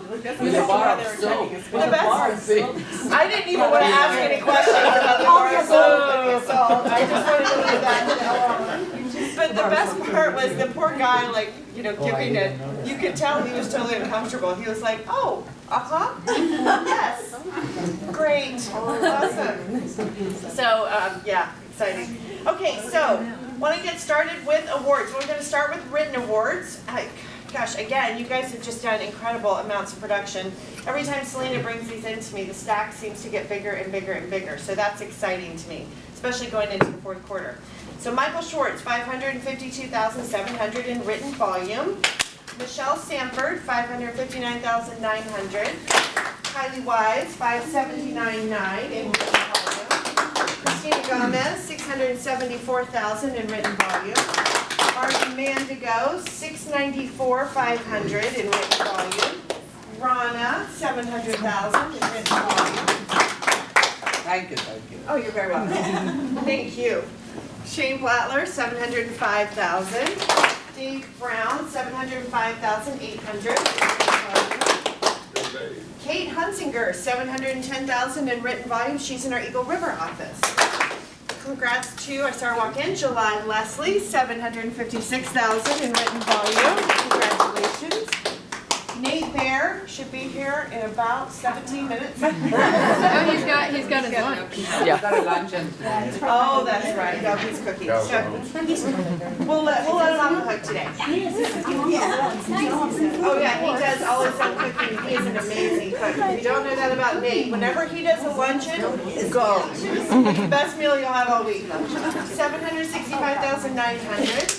The bar of soap. The best. I didn't even want to ask any questions about the bar of soap and the assault. I just wanted to leave that alone. But the best part was the poor guy, like, giving it. You could tell he was totally uncomfortable. He was like, oh, yes. Great. Awesome. So, yeah, exciting. Okay, so, want to get started with awards. We're going to start with written awards. Gosh, again, you guys have just done incredible amounts of production. Every time Selena brings these in to me, the stack seems to get bigger and bigger and bigger. So that's exciting to me, especially going into the fourth quarter. So Michael Schwartz, 552,700 in written volume. Michelle Sanford, 559,900. Kylie Wise, 579,900 in written volume. Christina Gomez, 674,000 in written volume. Martin Mandigo, 694,500 in written volume. Rana, 700,000 in written volume. Thank you, thank you. Oh, you're very welcome. Thank you. Shane Blattler, 705,000. Dave Brown, 705,800. Kate Hunsinger, 710,000 in written volume. She's in our Eagle River office. Congrats to, I saw her walk in, July Leslie, 756,000 in written volume. Congratulations. Nate Bear should be here in about 17 minutes. Oh, he's got his lunch. Yeah. Got a luncheon. Oh, that's right. No, he's cooking. So, we'll let him on the hook today. Oh yeah, he does all his own cooking. He is an amazing cook. If you don't know that about Nate, whenever he does a luncheon, go. It's the best meal you'll have all week. 765,900.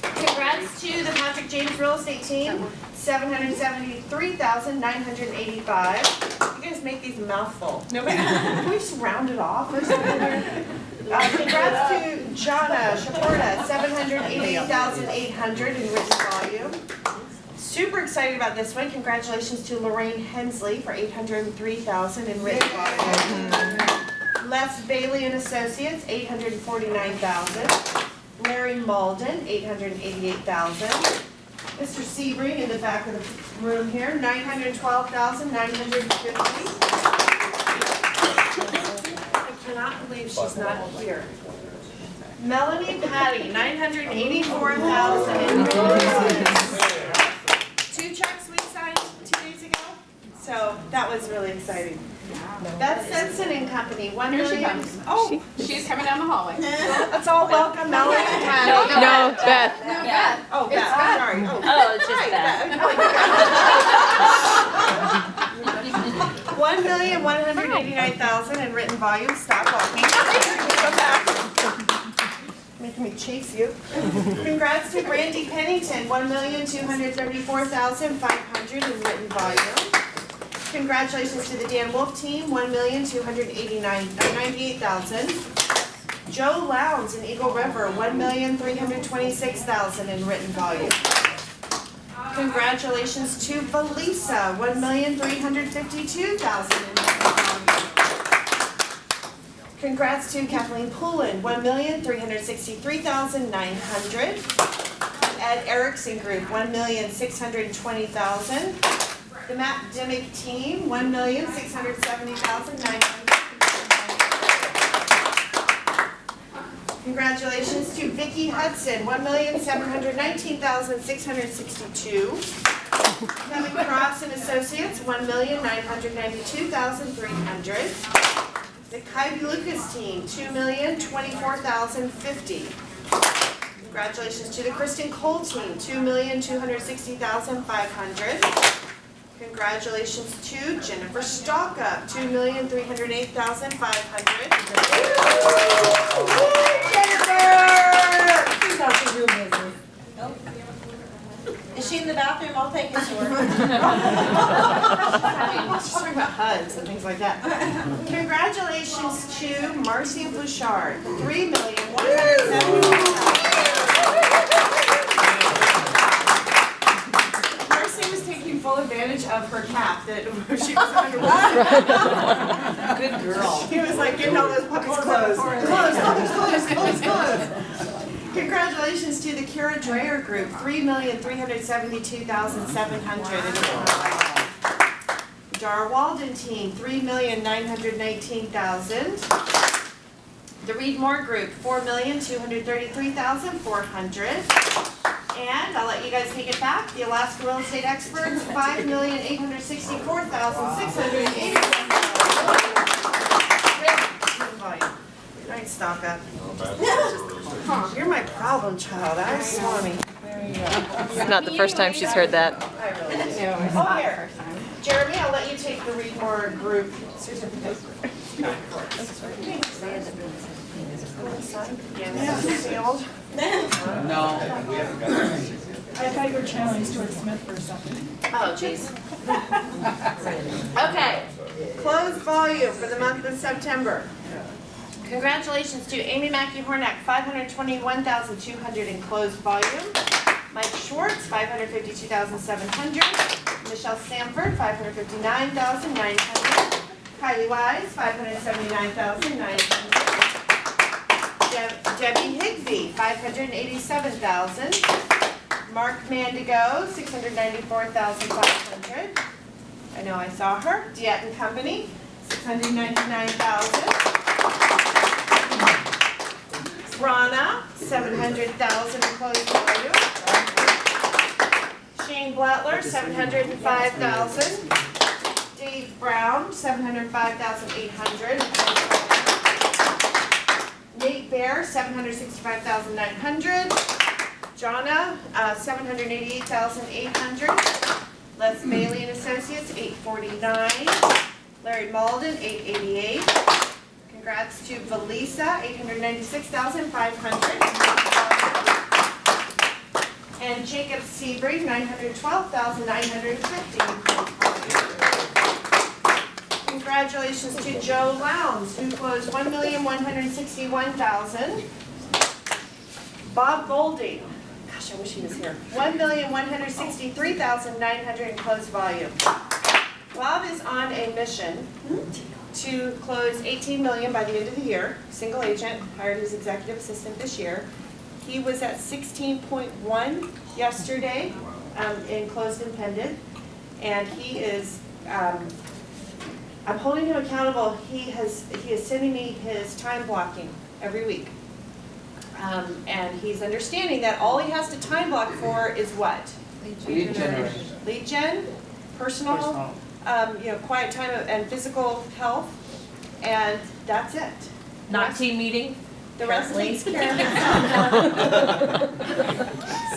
Congrats to the Patrick James Real Estate Team. 773,985. You guys make these a mouthful. Nobody, can we just round it off or something? Congrats to Jana Shaporta, 788,800 in written volume. Super excited about this one. Congratulations to Lorraine Hensley for 803,000 in written volume. Les Bailey and Associates, 849,000. Larry Malden, 888,000. Mr. Sebring in the back of the room here, 912,950. I cannot believe she's not here. Melanie Patty, 984,000. Two checks we signed 2 days ago. So that was really exciting. Beth Sensen and Company, 1 Here she million. comes. Oh, She's coming down the hallway. let's all welcome Melanie and Patty. No, Beth. Beth. Oh, It's Beth, Beth. sorry. Oh, it's just Beth. 1,189,000 in written volume. Stop walking. Come back. Making me chase you. Congrats to Brandy Pennington, 1,234,500 in written volume. Congratulations to the Dan Wolf team, 1,298,000. Joe Lowndes in Eagle River, 1,326,000 in written volume. Congratulations to Belisa, 1,352,000 in written volume. Congrats to Kathleen Poulin, 1,363,900. Ed Erickson Group, 1,620,000. The Matt Dimmick team, 1,670,900. Congratulations to Vicki Hudson, 1,719,662. Kevin Cross and Associates, 1,992,300. The Kylie Lucas team, 2,024,050. Congratulations to the Kristen Cole team, 2,260,500. Congratulations to Jennifer Stalka, 2,308,500. Jennifer! Is she in the bathroom? I'll take it to her. She's talking about HUDs and things like that. Congratulations to Marcy Bouchard, 3,170,000. Marcy was taking full advantage of her cap that she was underwater. Good girl. He was like getting all those puppets closed. Close. Congratulations to the Kira Dreyer Group, 3,372,700. our Walden team, $3,919,000. The Reed Moore Group, $4,233,400. And I'll let you guys take it back. The Alaska Real Estate Experts, $5,864,680. Night, stock up. You're my problem child. I Swami. It's not the first time she's heard that. I really do. Oh, here. Jeremy, I'll let you take the Reed Moore Group certificate. Yeah, sealed. No. I thought you were channeling Stuart Smith for a second. Oh, jeez. Okay, closed volume for the month of September. Congratulations to Amy Mackey Hornack, $521,200 in closed volume. Mike Schwartz, $552,700. Michelle Sanford, $559,900. Kylie Wise, $579,900. Debbie Higbee, $587,000. Mark Mandigo, $694,500. I know I saw her. Diet and Company, $699,000. Rana, $700,000 in closed volume. Shane Blattler, $705,000. Dave Brown, $705,800. Nate Bear, $765,900. Jonna, $788,800. Les Bailey and Associates, $849,000. Larry Malden, $888,000. Congrats to Valisa, $896,500. And Jacob Seabury, $912,950. Congratulations to Joe Lowndes, who closed $1,161,000. Bob Golding, gosh, I wish he was here, $1,163,900 in closed volume. Bob is on a mission to close $18 million by the end of the year. Single agent, hired his executive assistant this year. He was at 16.1 yesterday in closed and pending, and he is. I'm holding him accountable. He is sending me his time blocking every week, and he's understanding that all he has to time block for is what? Lead generation. Lead gen, personal. Quiet time and physical health, and that's it. Not team meeting? The rest takes care of itself.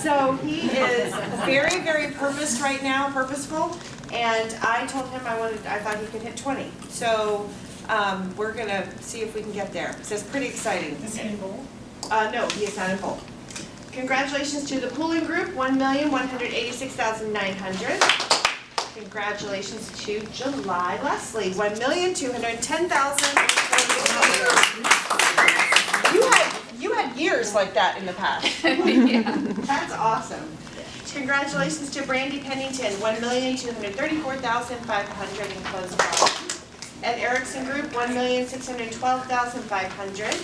So he is very, very purposeful right now, and I told him I thought he could hit 20. So we're gonna see if we can get there. So it's pretty exciting. Is he in bold? No, he is not in bold. Congratulations to the pooling group, $1,186,900. Congratulations to July Leslie, $1,210,000. You had years like that in the past. That's awesome. Congratulations to Brandy Pennington, $1,234,500 in closed volume. Ed Erickson Group, $1,612,500.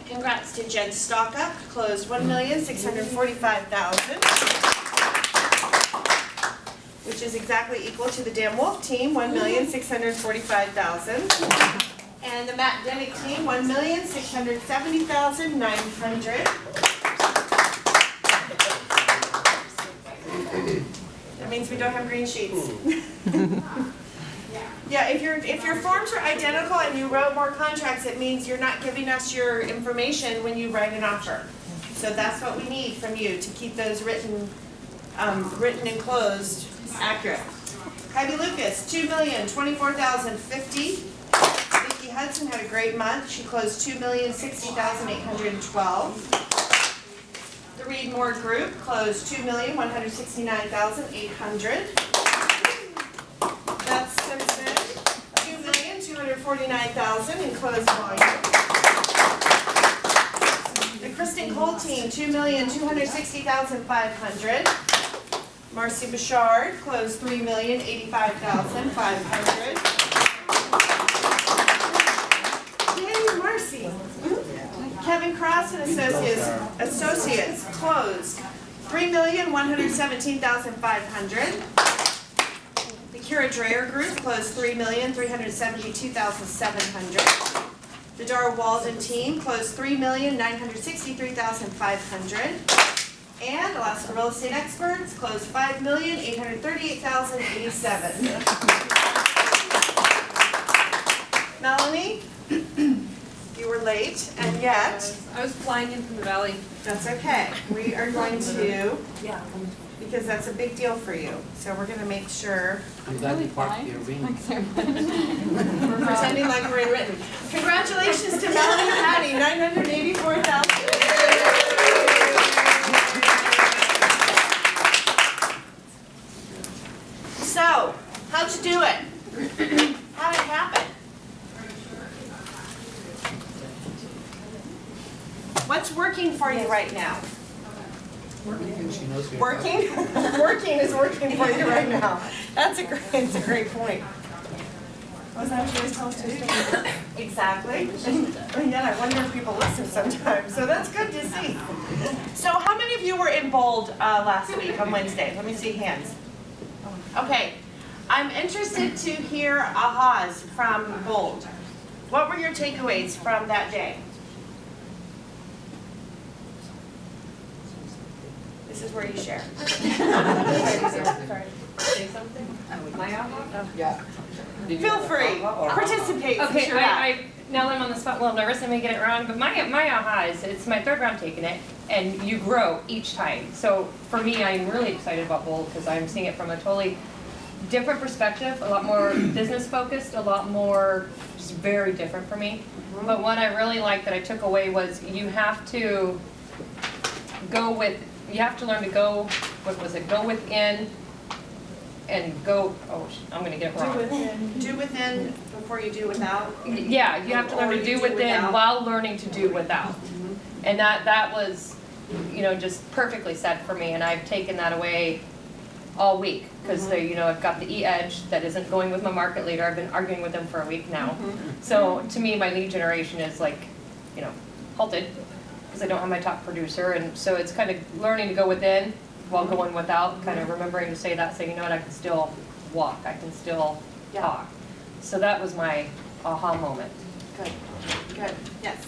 Congrats to Jen Stockup, closed $1,645,000. Which is exactly equal to the Dan Wolf team, $1,645,000. And the Matt Dennick team, $1,670,900. That means we don't have green sheets. Yeah, if your forms are identical and you wrote more contracts, it means you're not giving us your information when you write an offer. So that's what we need from you to keep those written and closed accurate. Heidi Lucas, $2,024,050. Vicki Hudson had a great month. She closed $2,060,812. The Reed Moore Group closed $2,169,800. Beth Simpson, $2,249,000 in closed volume. The Kristen Cole team, $2,260,500. Marcy Bouchard closed $3,085,500. Yay, Marcy. Kevin Cross and Associates closed $3,117,500. The Kira Dreyer Group closed $3,372,700. The Dara Walden team closed $3,963,500. And Alaska Real Estate Experts closed $5,838,087. Melanie, you were late, and yet I was flying in from the valley. that's okay. We are going to, because that's a big deal for you. So we're going to make sure I'm glad you parked the arena. we're pretending like we're in written. Congratulations to Melanie and Patty, $984,000. So, how'd you do it? How did it happen? What's working for you right now? She knows your Working? Working is working for you right now. That's a great point. Was that what you always tell us to do? Exactly. And yet I wonder if people listen sometimes, so that's good to see. So how many of you were in Bold last week on Wednesday? Let me see hands. Okay, I'm interested to hear ahas from Bold. What were your takeaways from that day? This is where you share. Say something? My aha? Yeah. Did you Feel have a free, pop-up or- participate. Okay, since you're back. I now that I'm on the spot, well, I'm nervous I may get it wrong, but my aha is it's my third round taking it, and you grow each time. So for me, I'm really excited about Bold because I'm seeing it from a totally different perspective, a lot more business focused, a lot more just very different for me. But one I really liked that I took away was you have to learn to go, what was it, go within and go, I'm gonna get it wrong. Do within before you do without. Yeah, you have to learn Or to you do do within without. while learning to do without. And that was, just perfectly said for me, and I've taken that away all week. Because I've got the e-edge that isn't going with my market leader. I've been arguing with them for a week now. So to me, my lead generation is like, halted, because I don't have my top producer. And so it's kind of learning to go within while going without, kind of remembering to say that, saying, you know what, I can still walk, I can still talk. So that was my aha moment. Good, good, yes.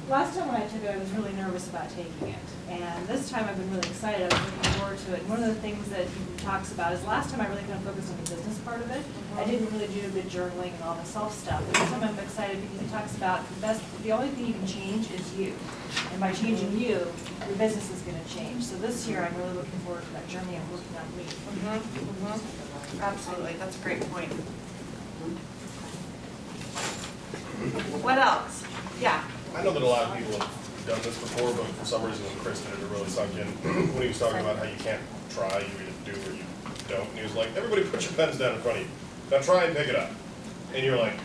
Last time when I took it, I was really nervous about taking it. And this time I've been really excited. I was looking forward to it. And one of the things that he talks about is last time I really kind of focused on the business part of it. I didn't really do the journaling and all the self stuff. But this time I'm excited because he talks about the only thing you can change is you. And by changing you, your business is going to change. So this year I'm really looking forward to that journey of working on me. Absolutely, that's a great point. What else? Yeah. I know that a lot of people have done this before, but for some reason when Chris did it, it really sunk in. When he was talking about how you can't try, you either do or you don't. And he was like, everybody put your pens down in front of you. Now try and pick it up. And you're like,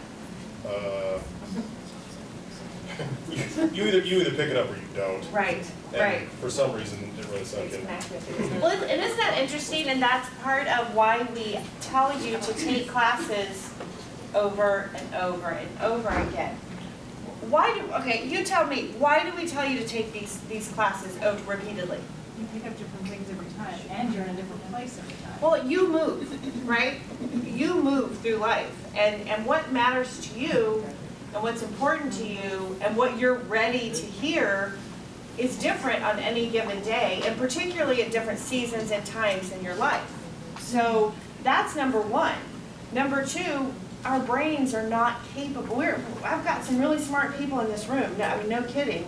you either pick it up or you don't. Right, And right. for some reason, it really sunk in. Well, and isn't that interesting? And that's part of why we tell you to take classes over and over and over again. Okay, you tell me, why do we tell you to take these classes over repeatedly? You pick up different things every time, and you're in a different place every time. Well, you move, right? You move through life, and what matters to you, and what's important to you, and what you're ready to hear is different on any given day, and particularly at different seasons and times in your life. So that's number one. Number two, our brains are not capable. I've got some really smart people in this room, no kidding,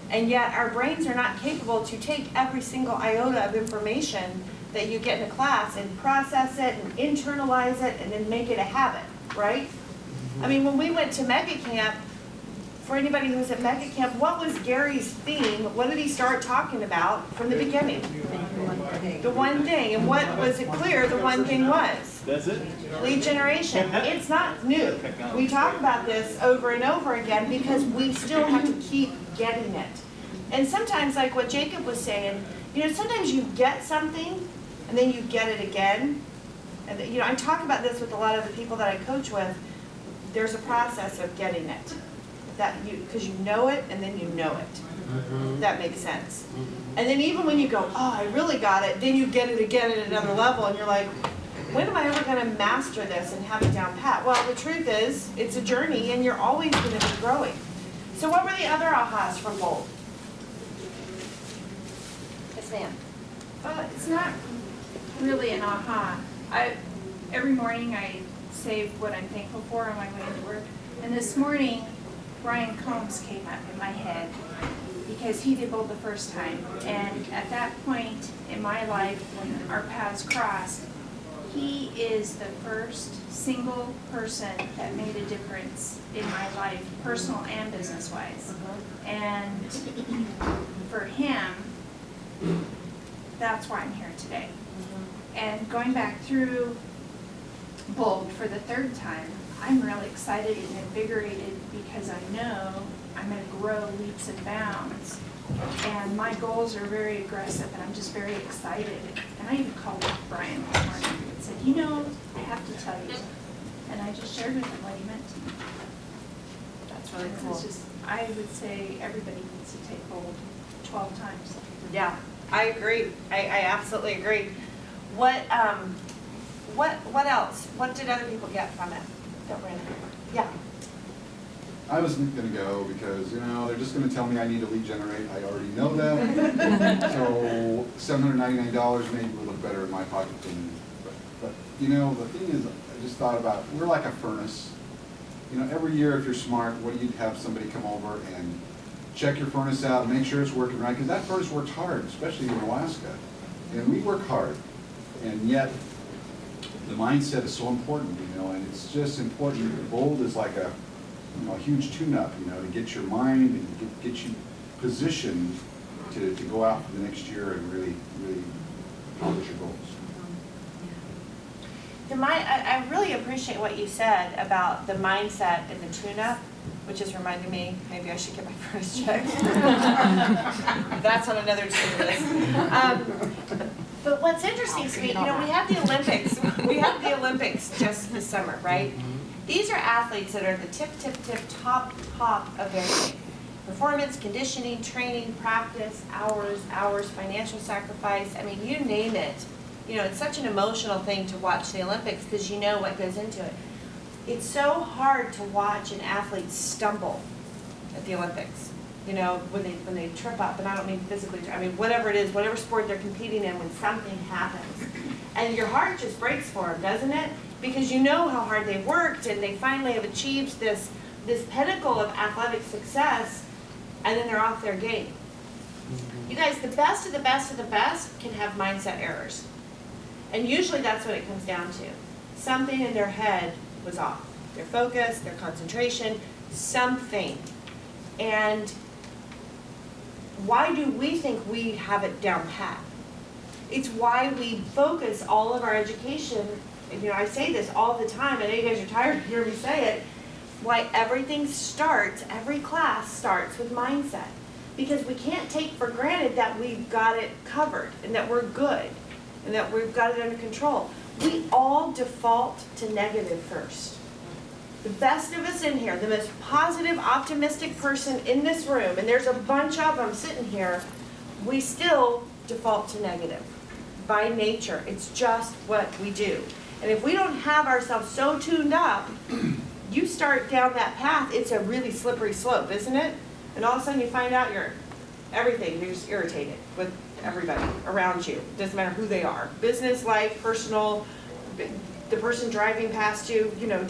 and yet our brains are not capable to take every single iota of information that you get in a class and process it and internalize it and then make it a habit, right? I mean, when we went to Mega Camp, for anybody who was at Mega Camp, what was Gary's theme? What did he start talking about from the beginning? The one thing. And what was it clear the one thing was? That's it. Lead generation. It's not new. We talk about this over and over again because we still have to keep getting it. And sometimes, like what Jacob was saying, sometimes you get something and then you get it again. And I talk about this with a lot of the people that I coach with. There's a process of getting it. Because you know it and then you know it. That makes sense. And then even when you go, oh, I really got it, then you get it again at another level and you're like, when am I ever going gonna master this and have it down pat. Well, the truth is, it's a journey and you're always gonna be growing. So what were the other ahas from Bold? Yes, ma'am. It's not really an aha. Every morning I say what I'm thankful for on my way into work. And this morning, Brian Combs came up in my head because he did Bold the first time. And at that point in my life, when our paths crossed, he is the first single person that made a difference in my life, personal and business-wise. And for him, that's why I'm here today. And going back through Bold for the third time, I'm really excited and invigorated because I know I'm going to grow leaps and bounds. And my goals are very aggressive and I'm just very excited. And I even called Brian this morning and said, you know, I have to tell you. And I just shared with him what he meant to me. That's really cool. It's just, I would say everybody needs to take Bold 12 times. Yeah, I agree. I absolutely agree. What else? What did other people get from it? That were in there? Yeah. I was gonna go because, you know, they're just gonna tell me I need to lead generate. I already know that. So $799 maybe would look better in my pocket than, but you know, the thing is, I just thought about, we're like a furnace. You know, every year if you're smart, what do you have somebody come over and check your furnace out, make sure it's working right, because that furnace works hard, especially in Alaska. And we work hard, and yet the mindset is so important, you know, and it's just important. Bold is like a, you know, a huge tune-up, you know, to get your mind and get you positioned to go out for the next year and really accomplish your goals. I really appreciate what you said about the mindset and the tune-up, which has reminded me, maybe I should get my first check. That's on another to-do list. But what's interesting to me, you know, we have the Olympics. We have the Olympics just this summer, right? These are athletes that are the tip, top of everything. Performance, conditioning, training, practice, hours, financial sacrifice. I mean, you name it. You know, it's such an emotional thing to watch the Olympics because you know what goes into it. It's so hard to watch an athlete stumble at the Olympics. You know, when they trip up, and I don't mean physically, I mean whatever it is, whatever sport they're competing in, when something happens. And your heart just breaks for them, doesn't it? Because you know how hard they've worked and they finally have achieved this pinnacle of athletic success, and then they're off their game. You guys, the best of the best of the best can have mindset errors. And usually that's what it comes down to. Something in their head was off. Their focus, their concentration, something. And why do we think we have it down pat? It's why we focus all of our education, and you know, I say this all the time, I know you guys are tired to hear me say it, why everything starts, every class starts with mindset. Because we can't take for granted that we've got it covered and that we're good and that we've got it under control. We all default to negative first. The best of us in here, the most positive, optimistic person in this room, and there's a bunch of them sitting here, we still default to negative. By nature, it's just what we do. And if we don't have ourselves so tuned up, you start down that path, it's a really slippery slope, isn't it? And all of a sudden you find out you're just irritated with everybody around you. Doesn't matter who they are. Business, life, personal, the person driving past you, you know,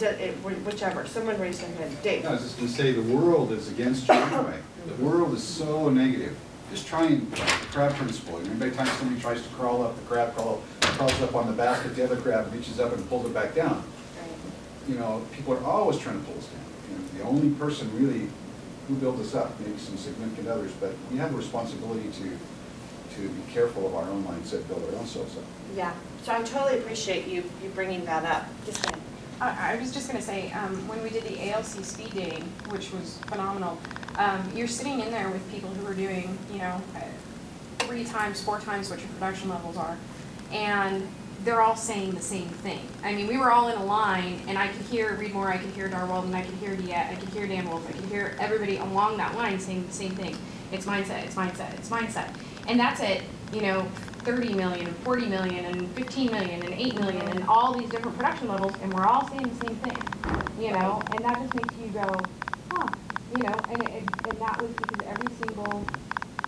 whichever. Someone raised their hand. Dave. I was just going to say, the world is against you anyway. The world is so negative. Just try and, the crab principle. Every time somebody tries to crawl up, the crab crawls up on the basket, the other crab reaches up and pulls it back down. You know, people are always trying to pull us down. You know, the only person really who built us up, maybe some significant others, but we have a responsibility to be careful of our own mindset, build our own selves up. Yeah, so I totally appreciate you bringing that up. Just I was just going to say, when we did the ALC speed dating, which was phenomenal, you're sitting in there with people who are doing, you know, 3 times, 4 times what your production levels are, and they're all saying the same thing. I mean, we were all in a line, and I could hear Reed Moore, I could hear Darwald, and I could hear Diet, I could hear Dan Wolf, I could hear everybody along that line saying the same thing. It's mindset, it's mindset, it's mindset. And that's at, you know, 30 million and 40 million and 15 million and 8 million and all these different production levels, and we're all saying the same thing, you know, and that just makes you go, huh, you know, and that was because every single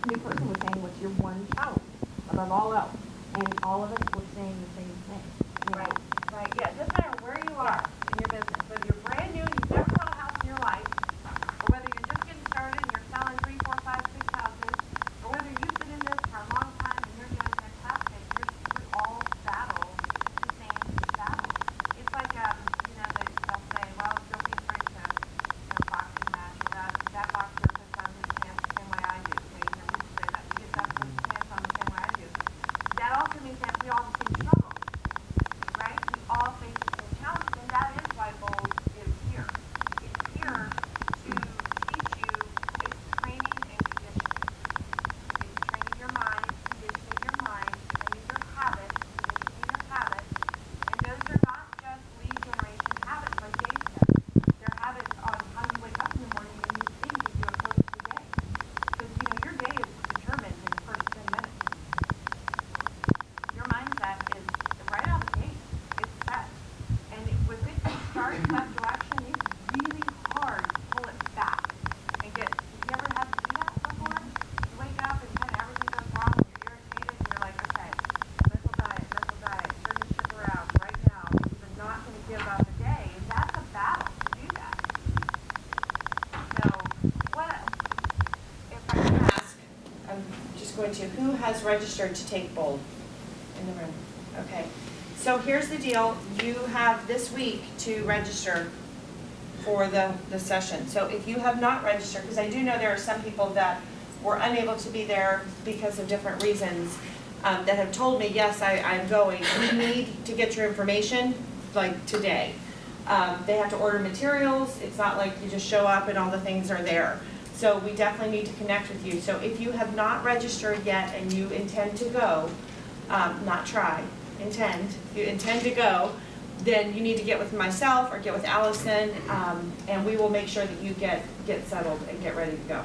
new person was saying, what's your one challenge above all else? And all of us were saying the same thing. You know? Right, yeah, it doesn't matter where you are in your business, whether you're brand new and you've never bought a house in your life, or whether you're just getting started and you're selling 3, 4, 5, 6 houses, or whether you've been in this for a long time and you're doing fantastic, you're all battle the same battle. It's like, you know, they'll say, well, don't be afraid to, you know, boxing match, or that boxer puts on his pants the same way I do. Okay, you know, we just say that, he gets up and puts his pants on the same way I do. That also means that we all have the same struggle. Right? We all face the same challenges, and that is why Bold is here. It's here to teach you, it's training and conditioning. It's training your mind, conditioning your mind, training your habits, conditioning your habits. And those are not just lead generation habits, like Dave said. They're habits on how you wake up in the morning and you think as you approach the day. Because, you know, your day is determined in the first 10 minutes. Your mindset is right out of the gate. It's set. And with it to start in that direction, it's really hard to pull it back and get, have you ever had to do that before? You wake up and kind of everything goes wrong and you're irritated and you're like, okay, mental diet, turn this ship around right now. You're not going to give up a day. And that's a battle to do that. So, what, if I can ask, I'm just going to, who has registered to take Bold in the room? Okay, so here's the deal, you have this week to register for the session. So if you have not registered, because I do know there are some people that were unable to be there because of different reasons, that have told me, yes, I'm going. We need to get your information, like, today. They have to order materials, it's not like you just show up and all the things are there. So we definitely need to connect with you. So if you have not registered yet and you intend to go, not try, intend, if you intend to go, then you need to get with myself or get with Allison, and we will make sure that you get settled and get ready to go.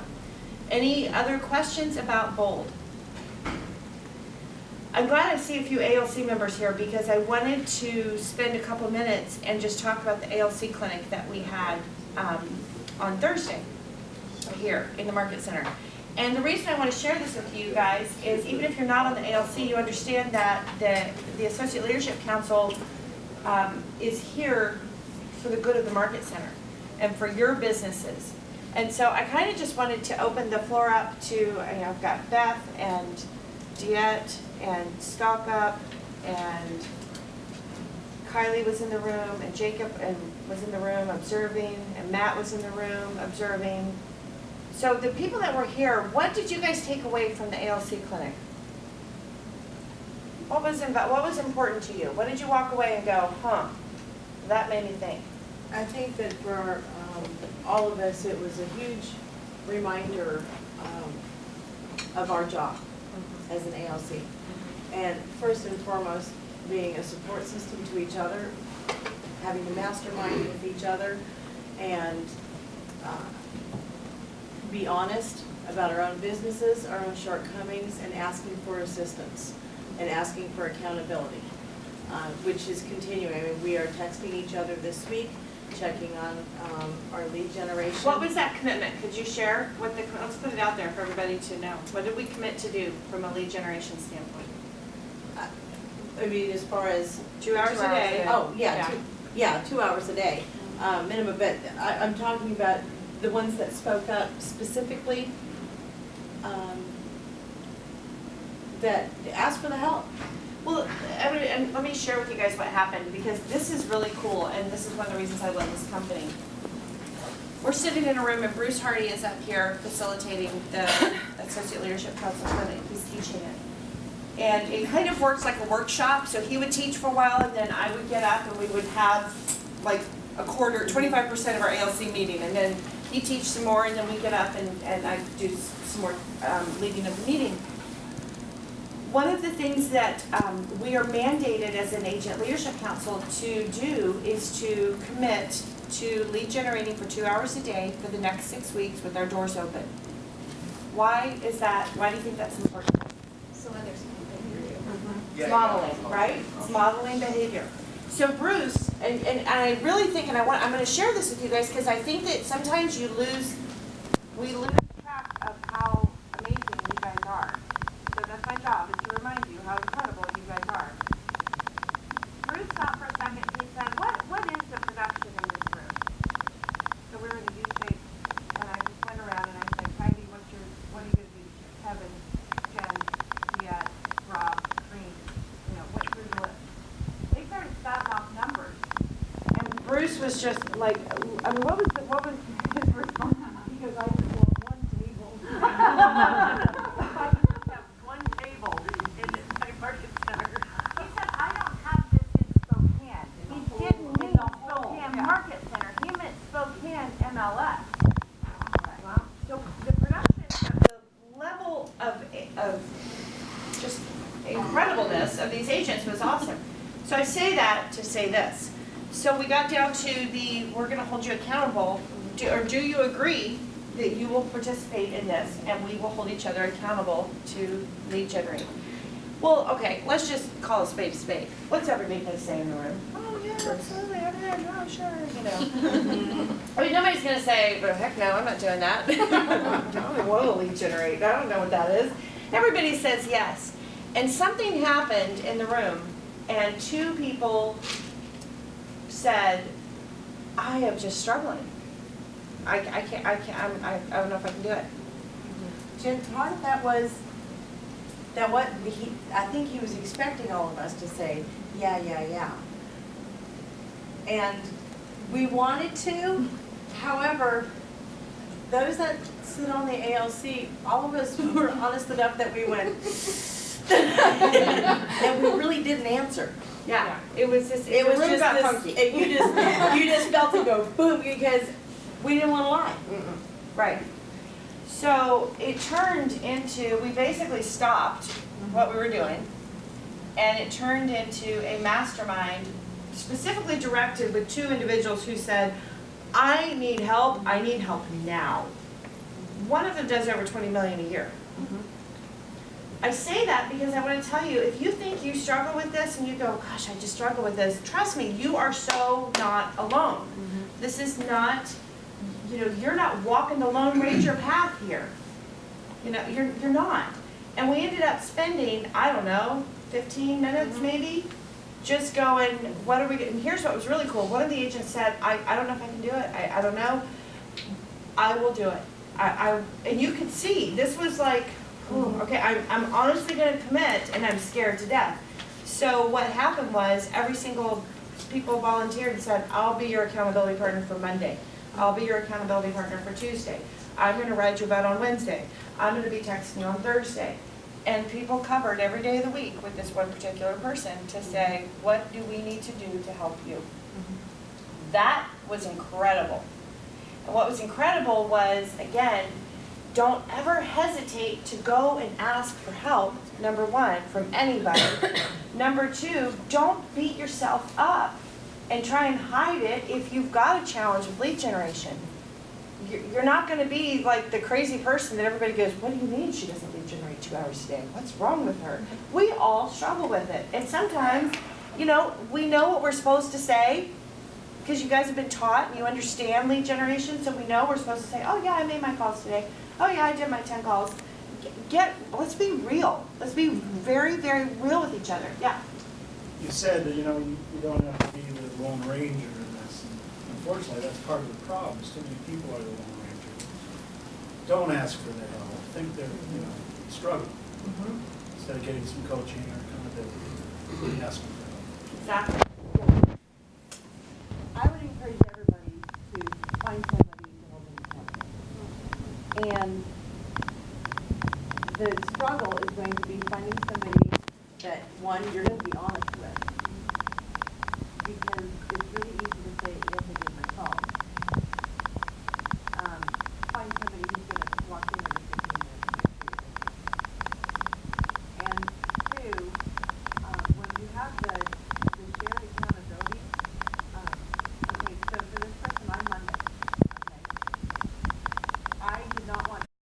Any other questions about Bold? I'm glad I see a few ALC members here because I wanted to spend a couple minutes and just talk about the ALC clinic that we had on Thursday here in the Market Center. And the reason I want to share this with you guys is even if you're not on the ALC, you understand that the Associate Leadership Council is here for the good of the Market Center and for your businesses. And so I kind of just wanted to open the floor up to, you know, I've got Beth and Diet and Stock Up and Kylie was in the room and Jacob was in the room observing and Matt was in the room observing. So the people that were here, what did you guys take away from the ALC clinic? What was important to you? What did you walk away and go, huh, that made me think? I think that for all of us, it was a huge reminder of our job as an ALC. And first and foremost, being a support system to each other, having the mastermind with each other, and be honest about our own businesses, our own shortcomings, and asking for assistance and asking for accountability, which is continuing. I mean, we are texting each other this week, checking on our lead generation. What was that commitment? Could you share what let's put it out there for everybody to know. What did we commit to do from a lead generation standpoint? I mean, as far as 2 hours a day. Oh, yeah, 2 hours a day, minimum. But I'm talking about the ones that spoke up specifically, that asked for the help. Well, and let me share with you guys what happened, because this is really cool, and this is one of the reasons I love this company. We're sitting in a room, and Bruce Hardy is up here facilitating the Associate Leadership Council Clinic. He's teaching it. And it kind of works like a workshop, so he would teach for a while, and then I would get up, and we would have like a quarter, 25% of our ALC meeting, and then he'd teach some more, and then we get up, and I do some more leading of the meeting. One of the things that we are mandated as an Agent Leadership Council to do is to commit to lead generating for 2 hours a day for the next 6 weeks with our doors open. Why is that? Why do you think that's important? So others can hear you. It's modeling, right? It's modeling behavior. So Bruce, and I really think, and I'm gonna share this with you guys, because I think that sometimes we lose track of how amazing you guys are. So that's my job, is to remind you how incredible you guys are. Bruce stopped for a second and he said, what is the production in this room? So we were in a U-shape, and I just went around and I said, Heidi, what are you gonna do? Kevin, Jen, Leah, Rob, Green, what's through the list? They started spouting off numbers. And Bruce was just like, I mean, what was his response? He goes, I just want one table. I just have one table in my market center. He said, I don't have this in Spokane. He didn't mean Spokane Market Center. He meant Spokane MLS. Wow. So the production, the level of just incredibleness of these agents was awesome. So I say that to say this. So we got down to we're gonna hold you accountable, do you agree that you will participate in this and we will hold each other accountable to lead generating? Well, okay, let's just call a spade a spade. What's everybody gonna say in the room? Oh yeah, absolutely, oh sure, I mean, nobody's gonna say, but heck no, I'm not doing that. I don't want to lead generate, I don't know what that is. Everybody says yes. And something happened in the room and two people said, I am just struggling. I don't know if I can do it. Jen, part of that was that I think he was expecting all of us to say, yeah. And we wanted to, however, those that sit on the ALC, all of us were honest enough that we went, and we really didn't answer. Yeah, it was just, It was just got this, funky. you just felt it go boom because we didn't want to lie. Right. So it turned into, we basically stopped what we were doing, and it turned into a mastermind specifically directed with two individuals who said, I need help now. One of them does over 20 million a year. I say that because I want to tell you, if you think you struggle with this and you go, gosh, I just struggle with this, trust me, you are so not alone. This is not, you're not walking the Lone Ranger path here. You're not. And we ended up spending, I don't know, 15 minutes maybe, just going, what are we getting? Here's what was really cool. One of the agents said, I don't know if I can do it. I don't know. I will do it. And you could see, this was like, okay, I'm honestly going to commit, and I'm scared to death. So what happened was every single people volunteered and said, I'll be your accountability partner for Monday. I'll be your accountability partner for Tuesday. I'm going to write you about on Wednesday. I'm going to be texting you on Thursday. And people covered every day of the week with this one particular person to say, what do we need to do to help you? That was incredible. And what was incredible was, again, don't ever hesitate to go and ask for help, number one, from anybody. Number two, don't beat yourself up and try and hide it if you've got a challenge with lead generation. You're not going to be like the crazy person that everybody goes, what do you mean she doesn't lead generate 2 hours a day? What's wrong with her? We all struggle with it. And sometimes, we know what we're supposed to say because you guys have been taught and you understand lead generation, so we know we're supposed to say, oh yeah, I made my calls today. Oh yeah, I did my 10 calls. Let's be real. Let's be very, very real with each other. Yeah. You said that, you don't have to be the Lone Ranger in this. And unfortunately, that's part of the problem. Too many people are the Lone Ranger. Don't ask for their help. Think they're, struggling. Instead of getting some coaching or accountability, ask them for help. Exactly. I would encourage everybody to find somebody to hold them accountable. And the struggle is going to be finding somebody that, one, you're going to be honest with. Because it's